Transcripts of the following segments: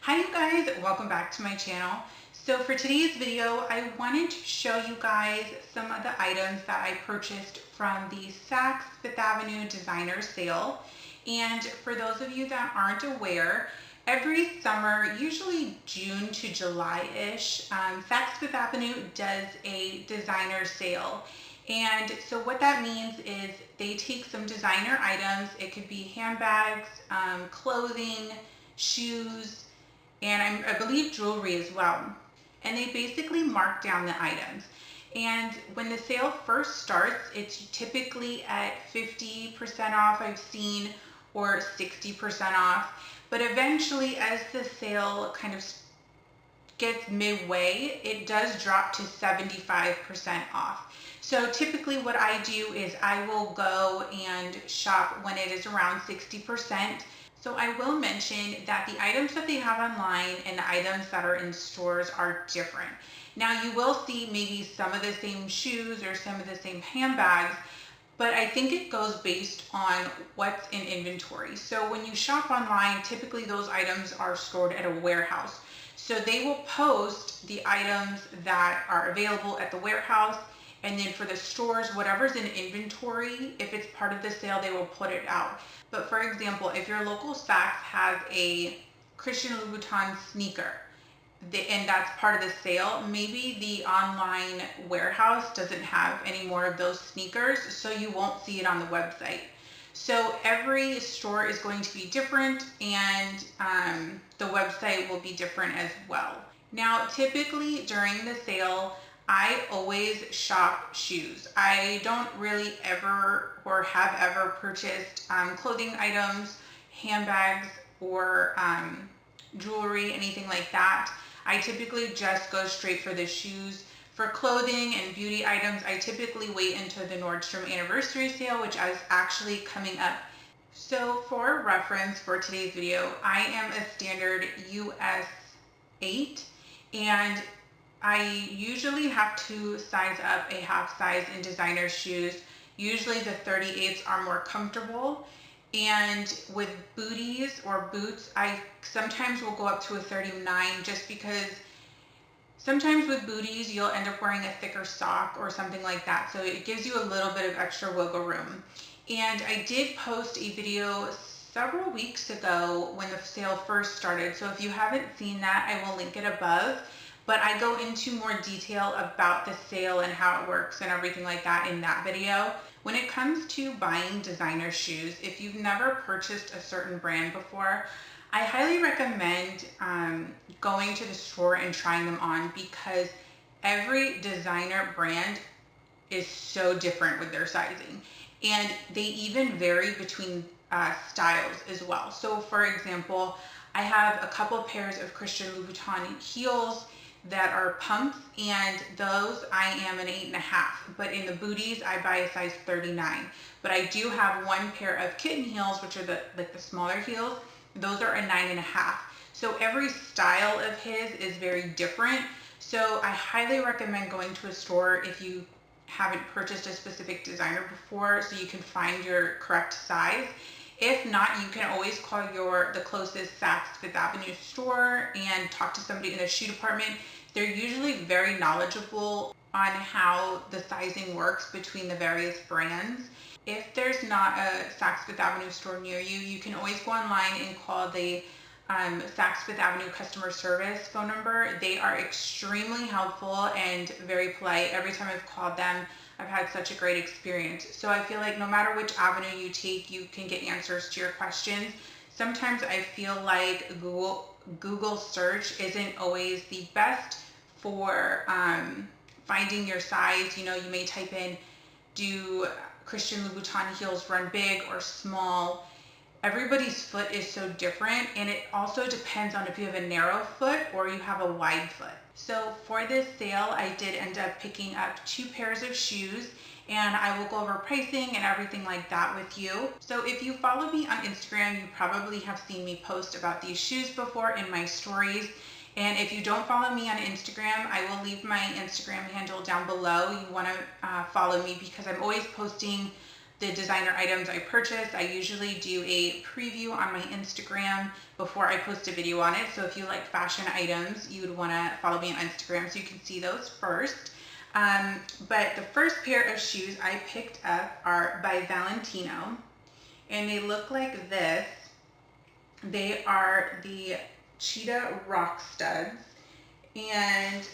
Hi you guys, welcome back to my channel. So for today's video, I wanted to show you guys some of the items that I purchased from the Saks Fifth Avenue designer sale. And for those of you that aren't aware, every summer, usually June to July-ish, Saks Fifth Avenue does a designer sale. And so what that means is they take some designer items, it could be handbags, clothing, shoes, and I believe jewelry as well. And they basically mark down the items. And when the sale first starts, it's typically at 50% off, I've seen, or 60% off. But eventually, as the sale kind of gets midway, it does drop to 75% off. So typically what I do is I will go and shop when it is around 60%. So I will mention that the items that they have online and the items that are in stores are different. Now you will see maybe some of the same shoes or some of the same handbags, but I think it goes based on what's in inventory. So when you shop online, typically those items are stored at a warehouse. So they will post the items that are available at the warehouse, and then for the stores, whatever's in inventory, if it's part of the sale, they will put it out. But for example, if your local Saks has a Christian Louboutin sneaker, and that's part of the sale, maybe the online warehouse doesn't have any more of those sneakers, so you won't see it on the website. So every store is going to be different, and the website will be different as well. Now, typically during the sale, I always shop shoes. I don't really ever or have ever purchased clothing items, handbags, or jewelry, anything like that. I typically just go straight for the shoes. For clothing and beauty items, I typically wait until the Nordstrom anniversary sale, which is actually coming up. So for reference for today's video, I am a standard US 8, and I usually have to size up a half size in designer shoes. Usually the 38s are more comfortable. And with booties or boots, I sometimes will go up to a 39, just because sometimes with booties, you'll end up wearing a thicker sock or something like that. So it gives you a little bit of extra wiggle room. And I did post a video several weeks ago when the sale first started. So if you haven't seen that, I will link it above. But I go into more detail about the sale and how it works and everything like that in that video. When it comes to buying designer shoes, if you've never purchased a certain brand before, I highly recommend going to the store and trying them on, because every designer brand is so different with their sizing. And they even vary between styles as well. So for example, I have a couple pairs of Christian Louboutin heels that are pumps, and those I am an 8.5, but in the booties I buy a size 39. But I do have one pair of kitten heels, which are the smaller heels. Those are a 9.5. So every style of his is very different. So I highly recommend going to a store if you haven't purchased a specific designer before, so you can find your correct size. If not, you can always call the closest Saks Fifth Avenue store and talk to somebody in the shoe department. They're usually very knowledgeable on how the sizing works between the various brands. If there's not a Saks Fifth Avenue store near you, you can always go online and call the Saks Fifth Avenue customer service phone number. They are extremely helpful and very polite. Every time I've called them, I've had such a great experience. So I feel like no matter which avenue you take, you can get answers to your questions. Sometimes I feel like Google search isn't always the best for finding your size. You know, you may type in, do Christian Louboutin heels run big or small? Everybody's foot is so different, and it also depends on if you have a narrow foot or you have a wide foot. So for this sale, I did end up picking up 2 pairs of shoes, and I will go over pricing and everything like that with you. So if you follow me on Instagram, you probably have seen me post about these shoes before in my stories. And if you don't follow me on Instagram, I will leave my Instagram handle down below. You want to follow me, because I'm always posting the designer items I purchase. I usually do a preview on my Instagram before I post a video on it. So if you like fashion items, you would want to follow me on Instagram so you can see those first. But the first pair of shoes I picked up are by Valentino, and they look like this. They are the Cheetah Rock Studs, and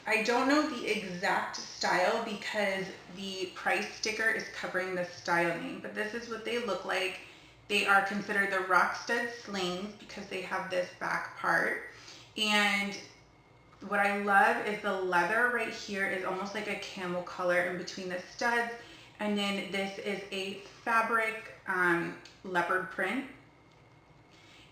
I don't know the exact style because the price sticker is covering the style name, but this is what they look like. They are considered the Rock Stud slings because they have this back part. And what I love is the leather right here is almost like a camel color in between the studs. And then this is a fabric leopard print.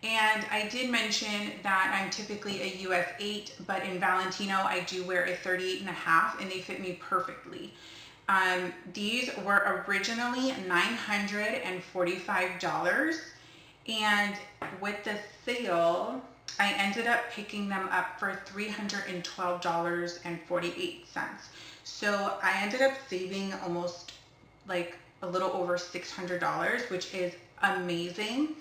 And I did mention that I'm typically a US 8, but in Valentino I do wear a 38.5 and they fit me perfectly. These were originally $945, and with the sale, I ended up picking them up for $312.48. So I ended up saving almost like a little over $600, which is amazing.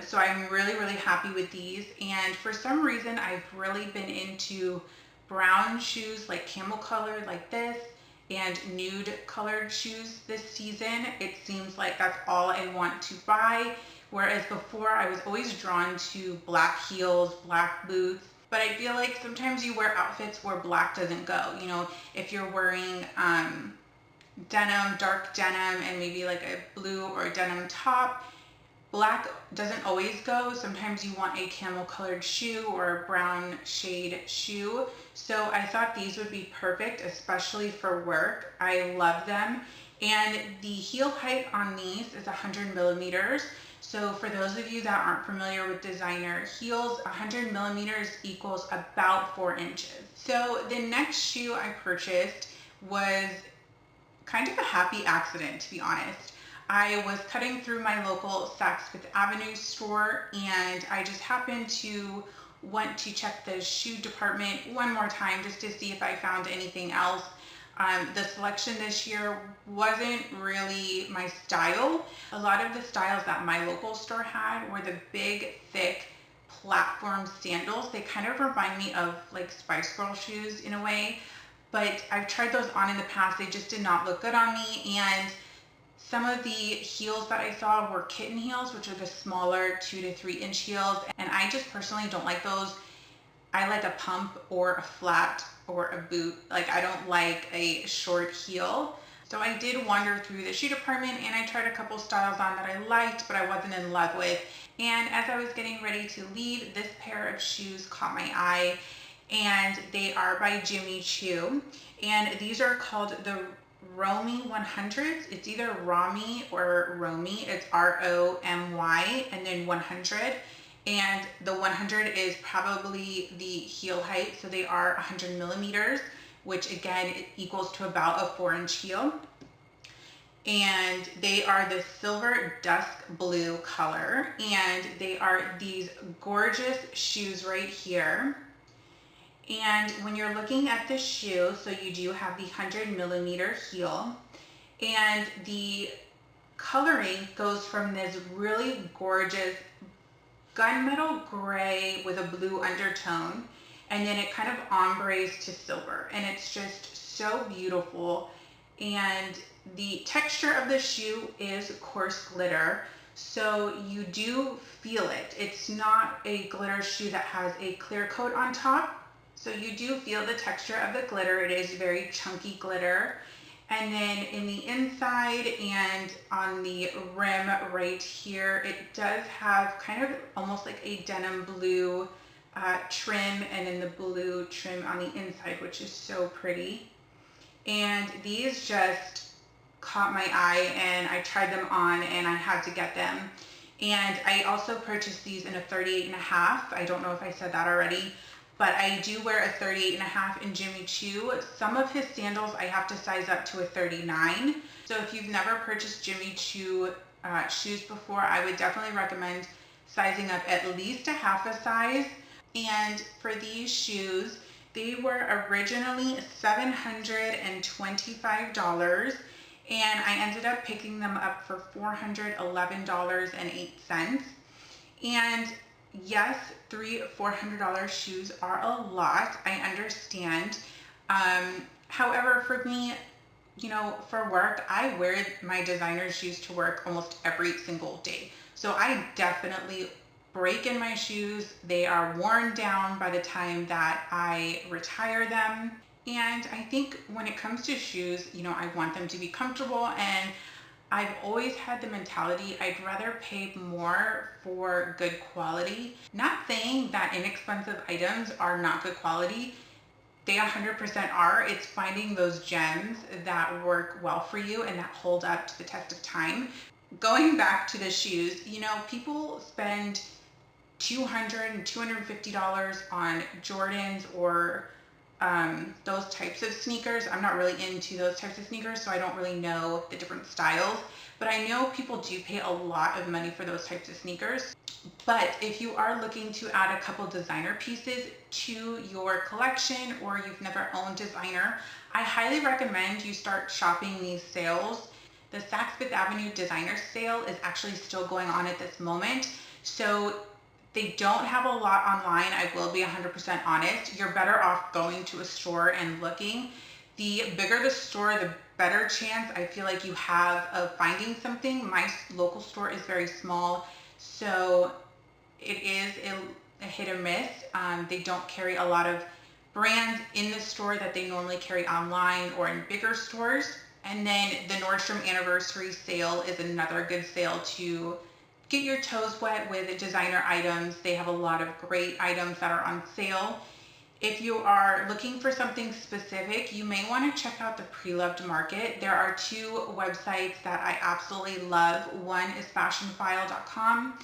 So I'm really happy with these, and for some reason I've really been into brown shoes, like camel colored like this, and nude colored shoes this season. It seems like that's all I want to buy, whereas before I was always drawn to black heels, black boots. But I feel like sometimes you wear outfits where black doesn't go. You know, if you're wearing denim, dark denim, and maybe like a blue or a denim top, black doesn't always go. Sometimes you want a camel colored shoe or a brown shade shoe. So I thought these would be perfect, especially for work. I love them. And the heel height on these is 100 millimeters. So for those of you that aren't familiar with designer heels, 100 millimeters equals about 4 inches. So the next shoe I purchased was kind of a happy accident, to be honest. I was cutting through my local Saks Fifth Avenue store, and I just happened to want to check the shoe department one more time just to see if I found anything else. The selection this year wasn't really my style. A lot of the styles that my local store had were the big, thick platform sandals. They kind of remind me of like Spice Girl shoes in a way, but I've tried those on in the past. They just did not look good on me, and some of the heels that I saw were kitten heels, which are the smaller 2 to 3 inch heels, and I just personally don't like those. I like a pump or a flat or a boot. Like, I don't like a short heel. So I did wander through the shoe department and I tried a couple styles on that I liked, but I wasn't in love with. And as I was getting ready to leave, this pair of shoes caught my eye, and they are by Jimmy Choo. And these are called the Romy 100s. It's either Romy or Romy. It's R-O-M-Y and then 100. And the 100 is probably the heel height. So they are 100 millimeters, which again, it equals to about a 4-inch heel. And they are the silver dusk blue color. And they are these gorgeous shoes right here. And when you're looking at the shoe, so you do have the 100 millimeter heel, and the coloring goes from this really gorgeous gunmetal gray with a blue undertone, and then it kind of ombres to silver, and it's just so beautiful. And the texture of the shoe is coarse glitter, so you do feel it. It's not a glitter shoe that has a clear coat on top. So you do feel the texture of the glitter. It is very chunky glitter. And then in the inside and on the rim right here, it does have kind of almost like a denim blue trim, and then the blue trim on the inside, which is so pretty. And these just caught my eye, and I tried them on and I had to get them. And I also purchased these in a 38.5. I don't know if I said that already, but I do wear a 38.5 in Jimmy Choo. Some of his sandals I have to size up to a 39. So if you've never purchased Jimmy Choo shoes before, I would definitely recommend sizing up at least a half a size. And for these shoes, they were originally $725, and I ended up picking them up for $411.08. And yes, $300-$400 shoes are a lot. I understand. However, for me, for work, I wear my designer shoes to work almost every single day. So I definitely break in my shoes. They are worn down by the time that I retire them. And I think when it comes to shoes, I want them to be comfortable, and I've always had the mentality I'd rather pay more for good quality. Not saying that inexpensive items are not good quality. They 100% are. It's finding those gems that work well for you and that hold up to the test of time. Going back to the shoes, people spend $200 and $250 on Jordans or those types of sneakers. I'm not really into those types of sneakers, so I don't really know the different styles, but I know people do pay a lot of money for those types of sneakers. But if you are looking to add a couple designer pieces to your collection, or you've never owned designer, I highly recommend you start shopping these sales. The Saks Fifth Avenue designer sale is actually still going on at this moment. So they don't have a lot online. I will be 100% honest. You're better off going to a store and looking. The bigger the store, the better chance I feel like you have of finding something. My local store is very small, so it is a hit or miss. They don't carry a lot of brands in the store that they normally carry online or in bigger stores. And then the Nordstrom Anniversary Sale is another good sale to get your toes wet with designer items. They have a lot of great items that are on sale. If you are looking for something specific, you may want to check out the Pre-Loved Market. There are two websites that I absolutely love. One is fashionphile.com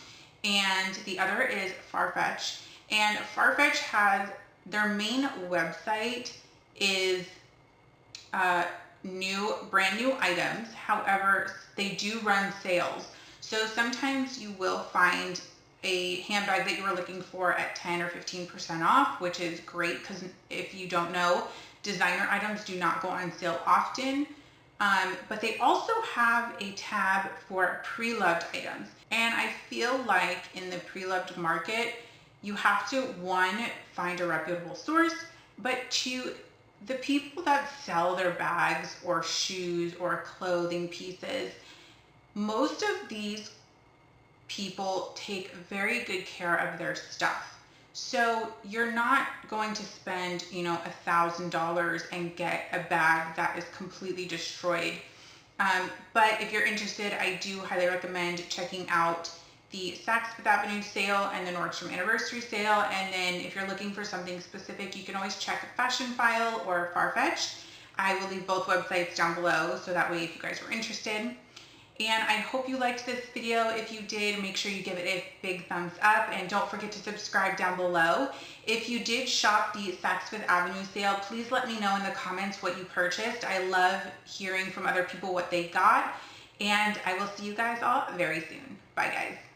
and the other is Farfetch. And Farfetch has their main website is brand new items. However, they do run sales. So sometimes you will find a handbag that you were looking for at 10 or 15% off, which is great because if you don't know, designer items do not go on sale often. But they also have a tab for pre-loved items. And I feel like in the pre-loved market, you have to, one, find a reputable source, but two, the people that sell their bags or shoes or clothing pieces, most of these people take very good care of their stuff. So you're not going to spend, $1,000 and get a bag that is completely destroyed. But if you're interested, I do highly recommend checking out the Saks Fifth Avenue sale and the Nordstrom Anniversary sale. And then if you're looking for something specific, you can always check Fashion File or Farfetch. I will leave both websites down below, so that way if you guys were interested. And I hope you liked this video. If you did, make sure you give it a big thumbs up, and don't forget to subscribe down below. If you did shop the Saks Fifth Avenue sale, please let me know in the comments what you purchased. I love hearing from other people what they got, and I will see you guys all very soon. Bye guys.